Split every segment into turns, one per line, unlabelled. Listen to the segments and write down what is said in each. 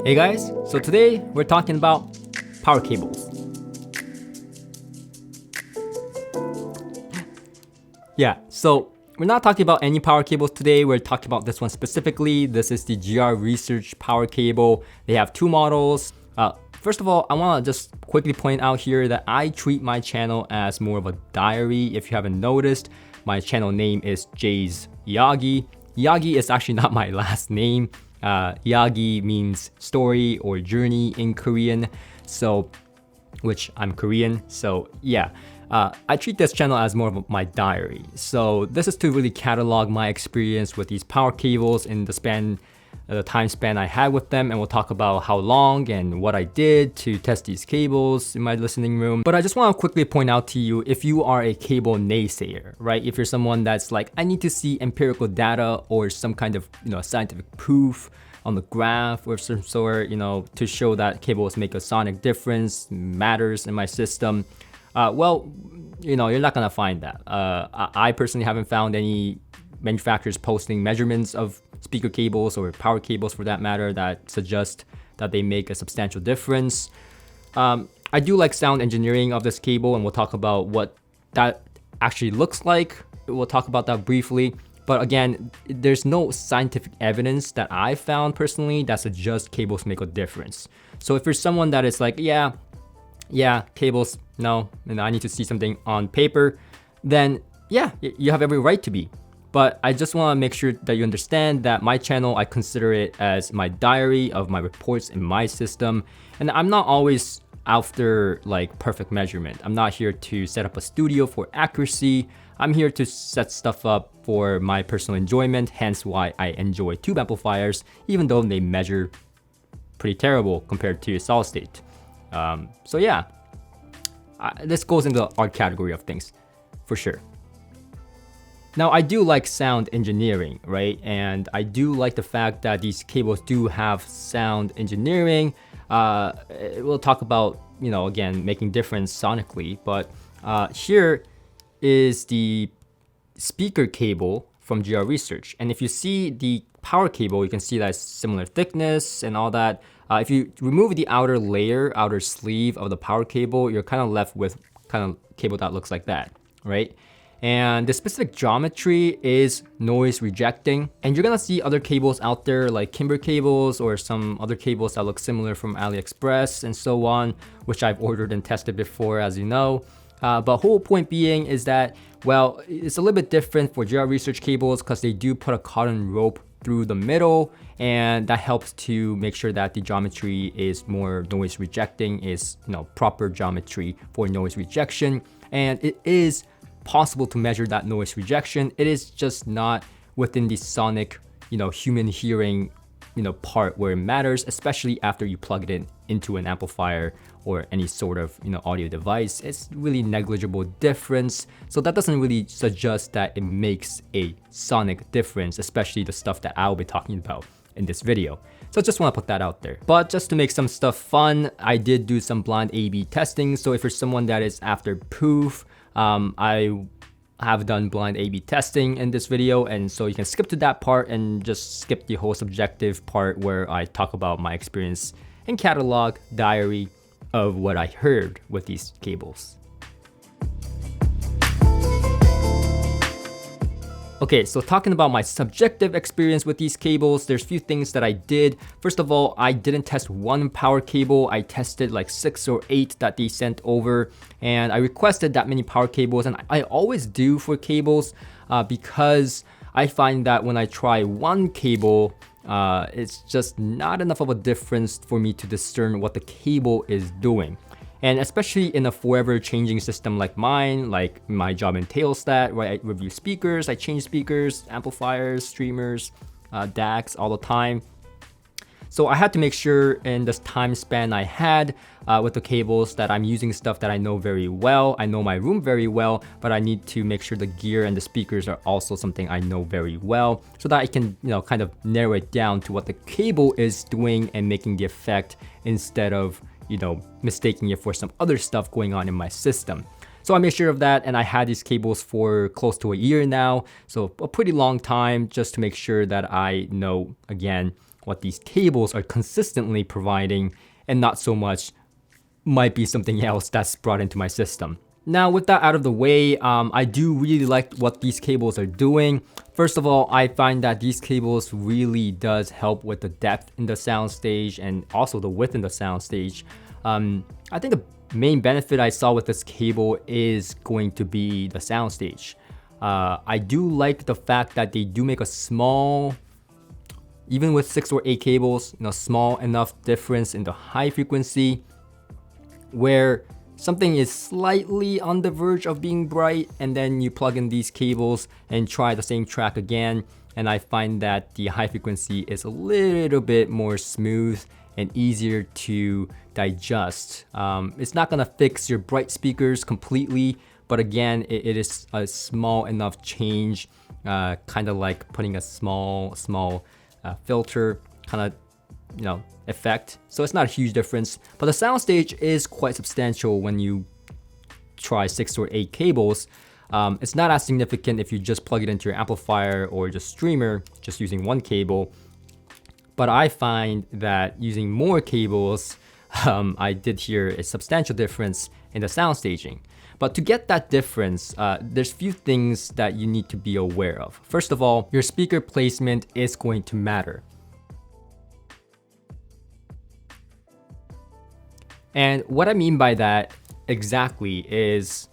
Hey guys, so today we're talking about power cables. Yeah, so we're not talking about any power cables today, we're talking about this one specifically. This is the GR Research power cable. They have two models. First of all, I want to just quickly point out here that I treat my channel as more of a diary. If you haven't noticed, my channel name is Jay's Iyagi. Iyagi is actually not my last name. Iyagi means story or journey in Korean, so which I'm Korean, so yeah. I treat this channel as more of my diary. So this is to really catalog my experience with these power cables in the time span I had with them, and we'll talk about how long and what I did to test these cables in my listening room. But I just want to quickly point out to you, if you are a cable naysayer, right? If you're someone that's like, I need to see empirical data or some kind of scientific proof on the graph or some sort, to show that cables make a sonic difference, matters in my system. Well, you're not gonna find that. I personally haven't found any manufacturers posting measurements of speaker cables or power cables for that matter that suggest that they make a substantial difference. I do like sound engineering of this cable, and we'll talk about what that actually looks like. We'll talk about that briefly. But again, there's no scientific evidence that I found personally that suggests cables make a difference. So if you're someone that is like, yeah, cables, no, and I need to see something on paper, then yeah, you have every right to be. But I just want to make sure that you understand that my channel, I consider it as my diary of my reports in my system. And I'm not always after like perfect measurement. I'm not here to set up a studio for accuracy. I'm here to set stuff up for my personal enjoyment, hence why I enjoy tube amplifiers, even though they measure pretty terrible compared to solid state. So yeah, this goes into the art category of things, for sure. Now, I do like sound engineering, right? And I do like the fact that these cables do have sound engineering. We'll talk about, again, making difference sonically, but here is the speaker cable from GR Research. And if you see the power cable, you can see that it's similar thickness and all that. If you remove the outer sleeve of the power cable, you're kind of left with kind of cable that looks like that, right? And the specific geometry is noise rejecting. And you're gonna see other cables out there like Kimber cables or some other cables that look similar from AliExpress and so on, which I've ordered and tested before, as you know. But whole point being is that, well, it's a little bit different for GR Research cables because they do put a cotton rope through the middle, and that helps to make sure that the geometry is more noise rejecting, is proper geometry for noise rejection. And it is possible to measure that noise rejection. It is just not within the sonic, human hearing, part where it matters, especially after you plug it into an amplifier or any sort of audio device. It's really negligible difference, so that doesn't really suggest that it makes a sonic difference, especially the stuff that I'll be talking about in this video. So just want to put that out there. But just to make some stuff fun, I did do some blind A/B testing. So if you're someone that is after proof, I have done blind A/B testing in this video, and so you can skip to that part and just skip the whole subjective part where I talk about my experience and catalog diary of what I heard with these cables. Okay, so talking about my subjective experience with these cables, there's a few things that I did. First of all, I didn't test one power cable. I tested like 6 or 8 that they sent over, and I requested that many power cables, and I always do for cables because I find that when I try one cable, it's just not enough of a difference for me to discern what the cable is doing. And especially in a forever changing system like mine, like my job entails that, right? I review speakers, I change speakers, amplifiers, streamers, DACs all the time. So I had to make sure in this time span I had with the cables that I'm using stuff that I know very well. I know my room very well, but I need to make sure the gear and the speakers are also something I know very well, so that I can, kind of narrow it down to what the cable is doing and making the effect instead of, mistaking it for some other stuff going on in my system. So I made sure of that, and I had these cables for close to a year now, so a pretty long time, just to make sure that I know, again, what these cables are consistently providing, and not so much might be something else that's brought into my system. Now, with that out of the way, I do really like what these cables are doing. First of all, I find that these cables really does help with the depth in the soundstage and also the width in the soundstage. I think the main benefit I saw with this cable is going to be the soundstage. I do like the fact that they do make a small, even with 6 or 8 cables, small enough difference in the high frequency where something is slightly on the verge of being bright, and then you plug in these cables and try the same track again, and I find that the high frequency is a little bit more smooth and easier to digest. It's not gonna fix your bright speakers completely, but again, it is a small enough change, kind of like putting a small filter kind of effect. So it's not a huge difference, but the soundstage is quite substantial when you try 6 or 8 cables. It's not as significant if you just plug it into your amplifier or just streamer, just using one cable. But I find that using more cables, I did hear a substantial difference in the sound staging. But to get that difference, there's few things that you need to be aware of. First of all, your speaker placement is going to matter. And what I mean by that exactly is,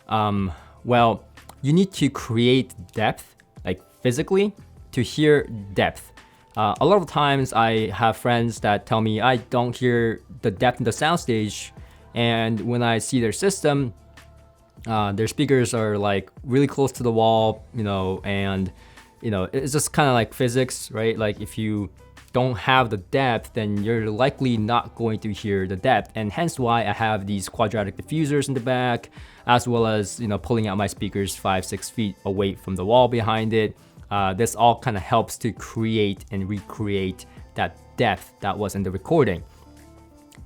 well, you need to create depth, like physically, to hear depth. A lot of times I have friends that tell me I don't hear the depth in the soundstage, and when I see their system, their speakers are like really close to the wall, and it's just kind of like physics, right? Like if you don't have the depth, then you're likely not going to hear the depth, and hence why I have these quadratic diffusers in the back, as well as pulling out my speakers 5-6 feet away from the wall behind it. This all kind of helps to create and recreate that depth that was in the recording.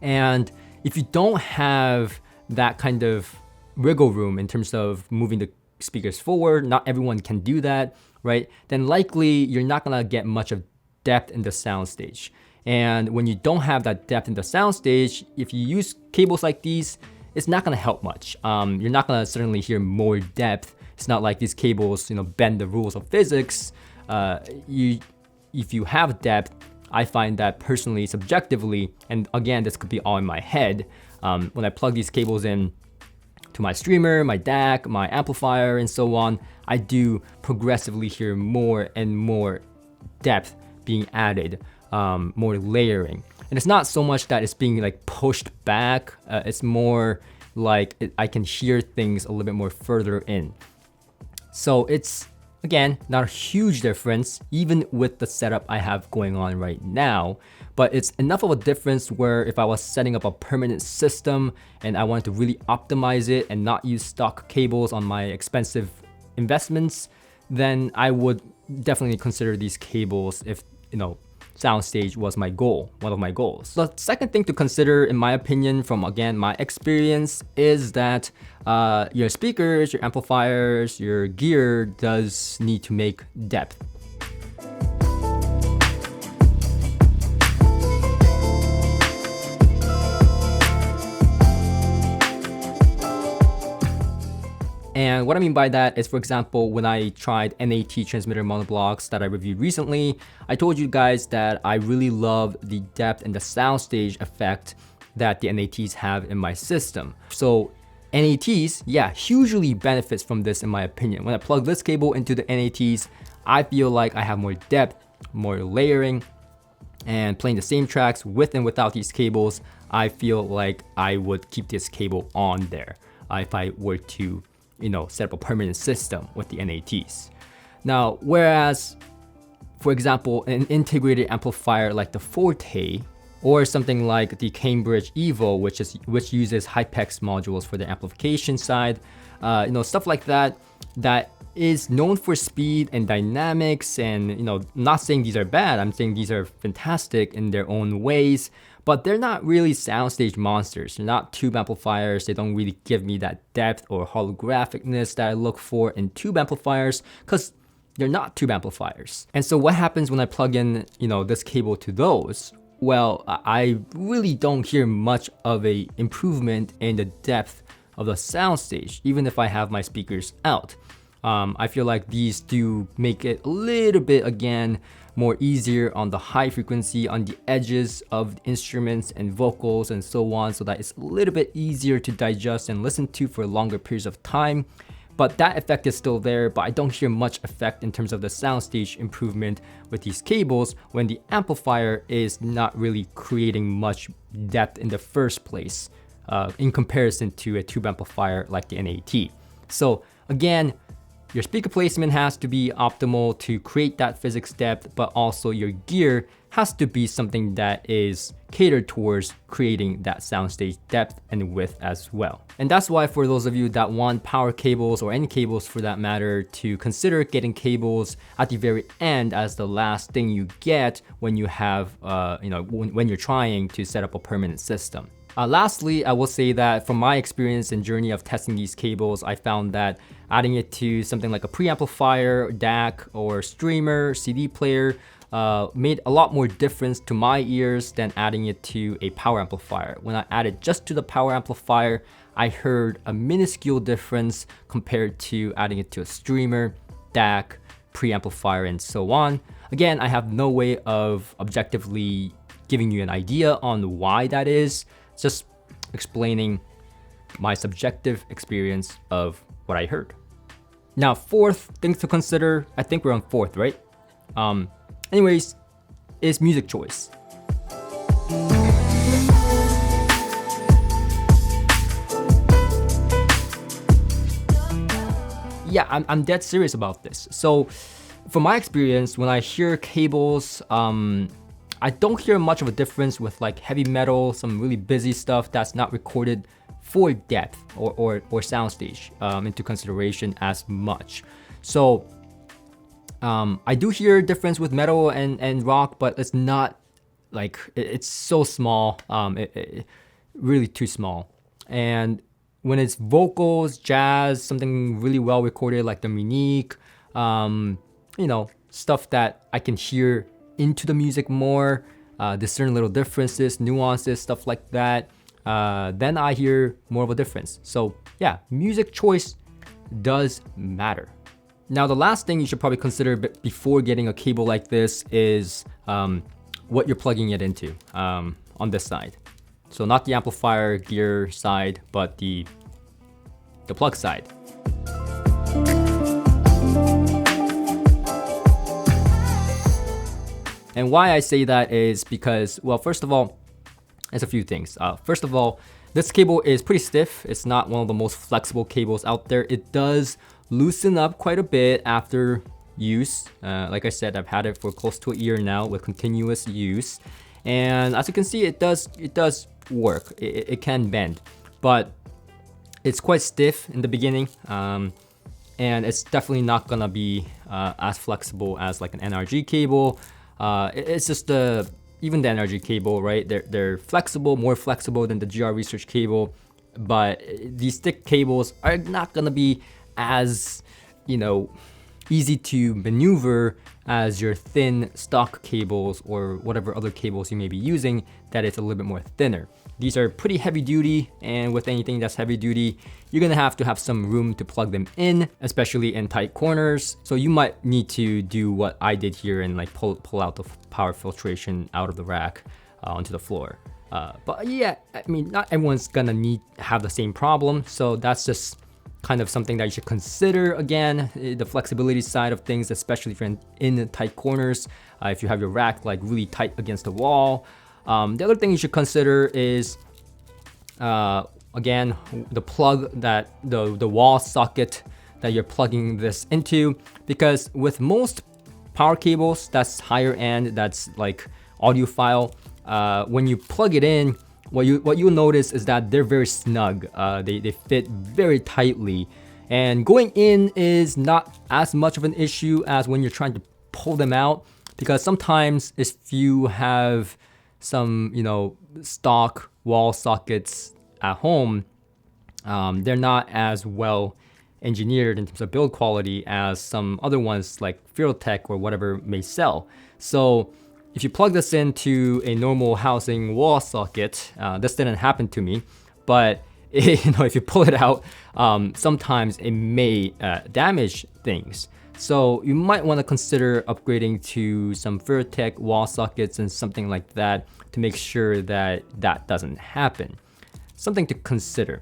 And if you don't have that kind of wiggle room in terms of moving the speakers forward, not everyone can do that, right? Then likely you're not gonna get much of depth in the soundstage. And when you don't have that depth in the soundstage, if you use cables like these, it's not gonna help much. You're not gonna certainly hear more depth. It's not like these cables, bend the rules of physics. If you have depth, I find that personally, subjectively, and again, this could be all in my head, when I plug these cables in to my streamer, my DAC, my amplifier, and so on, I do progressively hear more and more depth being added, more layering. And it's not so much that it's being like pushed back, it's more like I can hear things a little bit more further in. So it's, again, not a huge difference, even with the setup I have going on right now, but it's enough of a difference where if I was setting up a permanent system and I wanted to really optimize it and not use stock cables on my expensive investments, then I would definitely consider these cables if, soundstage was my goal, one of my goals. The second thing to consider, in my opinion, from again my experience, is that your speakers, your amplifiers, your gear does need to make depth. And what I mean by that is, for example, when I tried NAT transmitter monoblocks that I reviewed recently, I told you guys that I really love the depth and the soundstage effect that the NATs have in my system. So NATs, yeah, hugely benefits from this in my opinion. When I plug this cable into the NATs, I feel like I have more depth, more layering, and playing the same tracks with and without these cables, I feel like I would keep this cable on there if I were to set up a permanent system with the NATs. Now, whereas, for example, an integrated amplifier like the Forte, or something like the Cambridge Evo, which uses Hypex modules for the amplification side, stuff like that, that is known for speed and dynamics, and not saying these are bad, I'm saying these are fantastic in their own ways, but they're not really soundstage monsters. They're not tube amplifiers. They don't really give me that depth or holographicness that I look for in tube amplifiers, because they're not tube amplifiers. And so what happens when I plug in, this cable to those? Well, I really don't hear much of a improvement in the depth of the soundstage, even if I have my speakers out. I feel like these do make it a little bit, again, more easier on the high frequency, on the edges of instruments and vocals and so on, so that it's a little bit easier to digest and listen to for longer periods of time. But that effect is still there, but I don't hear much effect in terms of the soundstage improvement with these cables when the amplifier is not really creating much depth in the first place in comparison to a tube amplifier like the NAT. So again, your speaker placement has to be optimal to create that physics depth, but also your gear has to be something that is catered towards creating that soundstage depth and width as well. And that's why for those of you that want power cables, or any cables for that matter, to consider getting cables at the very end as the last thing you get when you have, when you're trying to set up a permanent system. Lastly, I will say that from my experience and journey of testing these cables, I found that adding it to something like a preamplifier, DAC, or streamer, CD player made a lot more difference to my ears than adding it to a power amplifier. When I added just to the power amplifier, I heard a minuscule difference compared to adding it to a streamer, DAC, preamplifier, and so on. Again, I have no way of objectively giving you an idea on why that is. Just explaining my subjective experience of what I heard. Now, fourth things to consider, I think we're on fourth, right? Anyways, is music choice. Yeah, I'm dead serious about this. So from my experience, when I hear cables, I don't hear much of a difference with like heavy metal, some really busy stuff that's not recorded for depth or soundstage into consideration as much. So I do hear a difference with metal and rock, but it's not like, it's so small, really too small. And when it's vocals, jazz, something really well recorded like the Munich, stuff that I can hear into the music more, discern little differences, nuances, stuff like that, then I hear more of a difference. So yeah, music choice does matter. Now, the last thing you should probably consider before getting a cable like this is what you're plugging it into on this side. So not the amplifier gear side, but the plug side. And why I say that is because, well, first of all, there's a few things. First of all, this cable is pretty stiff. It's not one of the most flexible cables out there. It does loosen up quite a bit after use. Like I said, I've had it for close to a year now with continuous use. And as you can see, it does work. It can bend, but it's quite stiff in the beginning. And it's definitely not gonna be as flexible as like an NRG cable. It's just even the NRG cable, right? They're flexible, more flexible than the GR Research cable, but these thick cables are not gonna be as, easy to maneuver as your thin stock cables or whatever other cables you may be using that is a little bit more thinner. These are pretty heavy duty, and with anything that's heavy duty, you're gonna have to have some room to plug them in, especially in tight corners. So you might need to do what I did here and like pull out the power filtration out of the rack onto the floor. But yeah, I mean, not everyone's gonna have the same problem. So that's just kind of something that you should consider. Again, the flexibility side of things, especially if you're in the tight corners, if you have your rack like really tight against the wall. The other thing you should consider is, again, the plug that the wall socket that you're plugging this into, because with most power cables that's higher end, that's like audiophile, when you plug it in, what you'll notice is that they're very snug. They fit very tightly, and going in is not as much of an issue as when you're trying to pull them out, because sometimes if you have some stock wall sockets at home, they're not as well engineered in terms of build quality as some other ones like Tech or whatever may sell. So if you plug this into a normal housing wall socket, this didn't happen to me, but if you pull it out, sometimes it may damage things. So you might want to consider upgrading to some Tech wall sockets and something like that to make sure that that doesn't happen. Something to consider.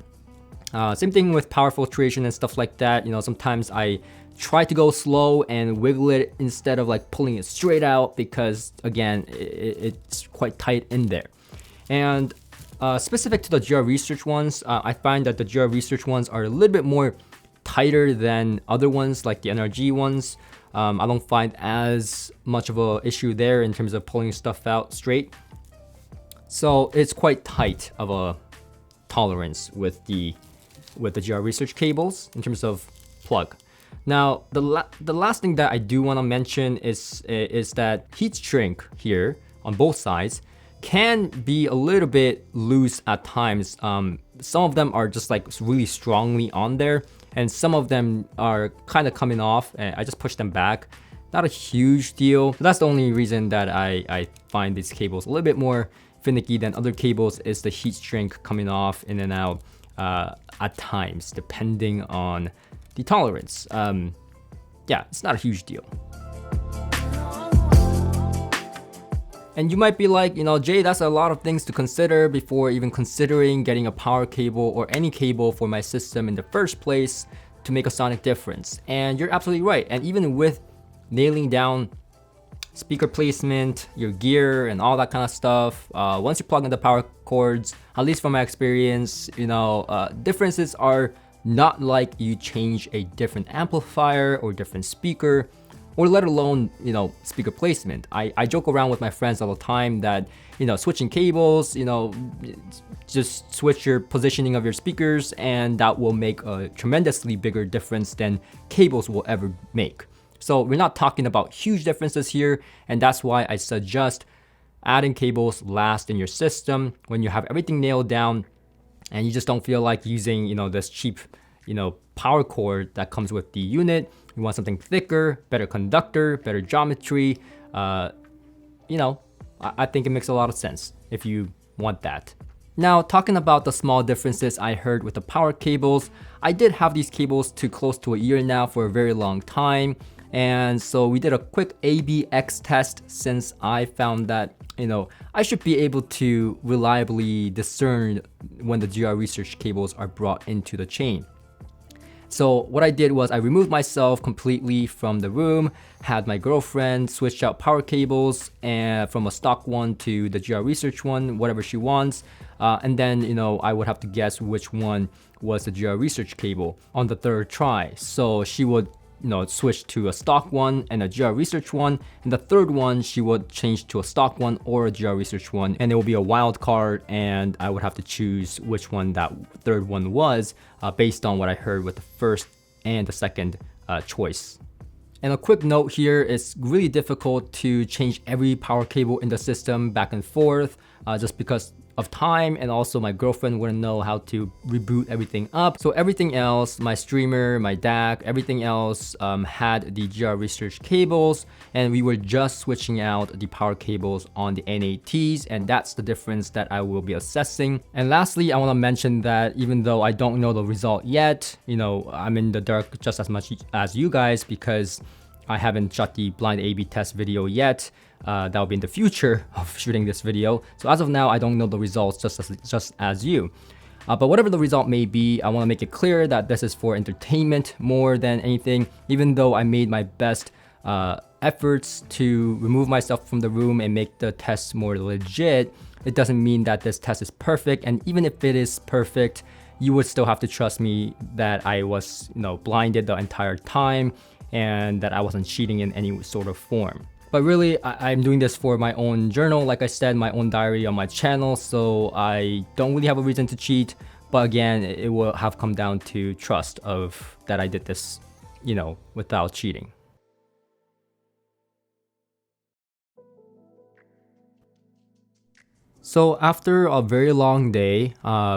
Same thing with power filtration and stuff like that. Sometimes I try to go slow and wiggle it instead of like pulling it straight out because again, it's quite tight in there. And specific to the GR Research ones, I find that the GR Research ones are a little bit more tighter than other ones like the NRG ones. I don't find as much of a issue there in terms of pulling stuff out straight. So it's quite tight of a tolerance with the GR Research cables in terms of plug. Now, the last thing that I do want to mention is that heat shrink here on both sides can be a little bit loose at times. Some of them are just like really strongly on there, and some of them are kind of coming off, and I just push them back. Not a huge deal. That's the only reason that I find these cables a little bit more finicky than other cables is the heat shrink coming off in and out at times, depending on the tolerance. Yeah, it's not a huge deal. And you might be like, Jay, that's a lot of things to consider before even considering getting a power cable or any cable for my system in the first place to make a sonic difference. And you're absolutely right. And even with nailing down speaker placement, your gear, and all that kind of stuff, once you plug in the power cords, at least from my experience, differences are not like you change a different amplifier or different speaker, or let alone, speaker placement. I joke around with my friends all the time that, switching cables, just switch your positioning of your speakers and that will make a tremendously bigger difference than cables will ever make. So we're not talking about huge differences here, and that's why I suggest adding cables last in your system when you have everything nailed down and you just don't feel like using, this cheap, power cord that comes with the unit. You want something thicker, better conductor, better geometry. I think it makes a lot of sense if you want that. Now, talking about the small differences I heard with the power cables, I did have these cables to close to a year now for a very long time. And so we did a quick ABX test since I found that, I should be able to reliably discern when the GR Research cables are brought into the chain. So what I did was I removed myself completely from the room, had my girlfriend switch out power cables and from a stock one to the GR Research one, whatever she wants. And then, I would have to guess which one was the GR Research cable on the third try. So she would switch to a stock one and a GR Research one, and the third one she would change to a stock one or a GR Research one, and it will be a wild card, and I would have to choose which one that third one was based on what I heard with the first and the second choice. And a quick note here, it's really difficult to change every power cable in the system back and forth just because of time, and also my girlfriend wouldn't know how to reboot everything up. So everything else, my streamer, my DAC, everything else had the GR Research cables, and we were just switching out the power cables on the NATs, and that's the difference that I will be assessing. And lastly, I want to mention that even though I don't know the result yet, I'm in the dark just as much as you guys because I haven't shot the blind A/B test video yet. That will be in the future of shooting this video. So as of now, I don't know the results just as you. But whatever the result may be, I want to make it clear that this is for entertainment more than anything. Even though I made my best efforts to remove myself from the room and make the test more legit, it doesn't mean that this test is perfect. And even if it is perfect, you would still have to trust me that I was blinded the entire time and that I wasn't cheating in any sort of form. But really, I'm doing this for my own journal, like I said, my own diary on my channel, so I don't really have a reason to cheat. But again, it will have come down to trust of that I did this, without cheating. So after a very long day,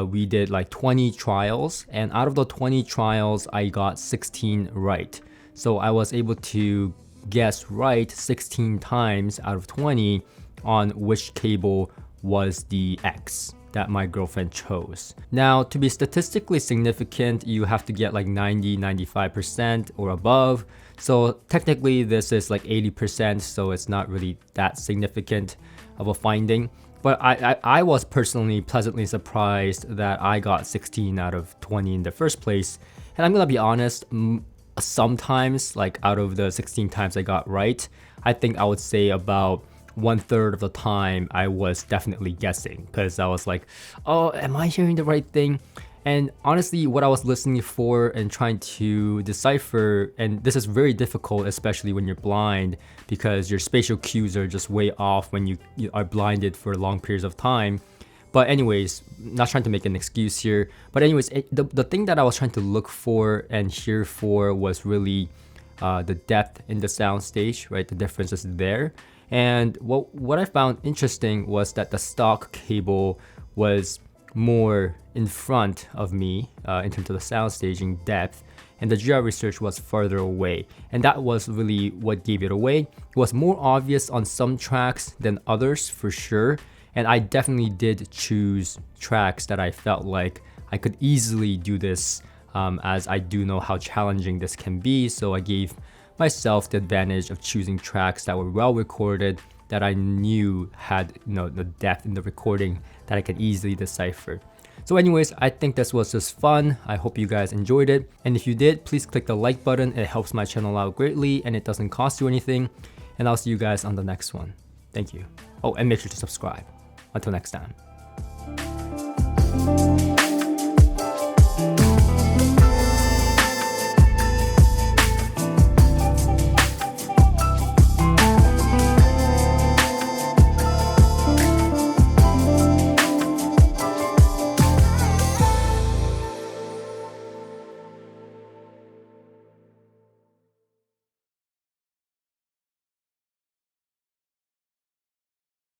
we did like 20 trials, and out of the 20 trials, I got 16 right. So I was able to guess right 16 times out of 20 on which cable was the X that my girlfriend chose. Now, to be statistically significant, you have to get like 90-95% or above. So technically this is like 80%, so it's not really that significant of a finding. But I was personally pleasantly surprised that I got 16 out of 20 in the first place. And I'm gonna be honest, sometimes, like out of the 16 times I got right, I think I would say about 1/3 of the time I was definitely guessing, because I was like, oh, am I hearing the right thing? And honestly, what I was listening for and trying to decipher, and this is very difficult, especially when you're blind, because your spatial cues are just way off when you are blinded for long periods of time. But anyways, not trying to make an excuse here. But anyways, the thing that I was trying to look for and hear for was really the depth in the sound stage, right? The differences there. And what I found interesting was that the stock cable was more in front of me in terms of the sound staging depth, and the GR research was further away. And that was really what gave it away. It was more obvious on some tracks than others for sure. And I definitely did choose tracks that I felt like I could easily do this, as I do know how challenging this can be. So I gave myself the advantage of choosing tracks that were well recorded, that I knew had the depth in the recording that I could easily decipher. So anyways, I think this was just fun. I hope you guys enjoyed it. And if you did, please click the like button. It helps my channel out greatly and it doesn't cost you anything. And I'll see you guys on the next one. Thank you. Oh, and make sure to subscribe. Until next time.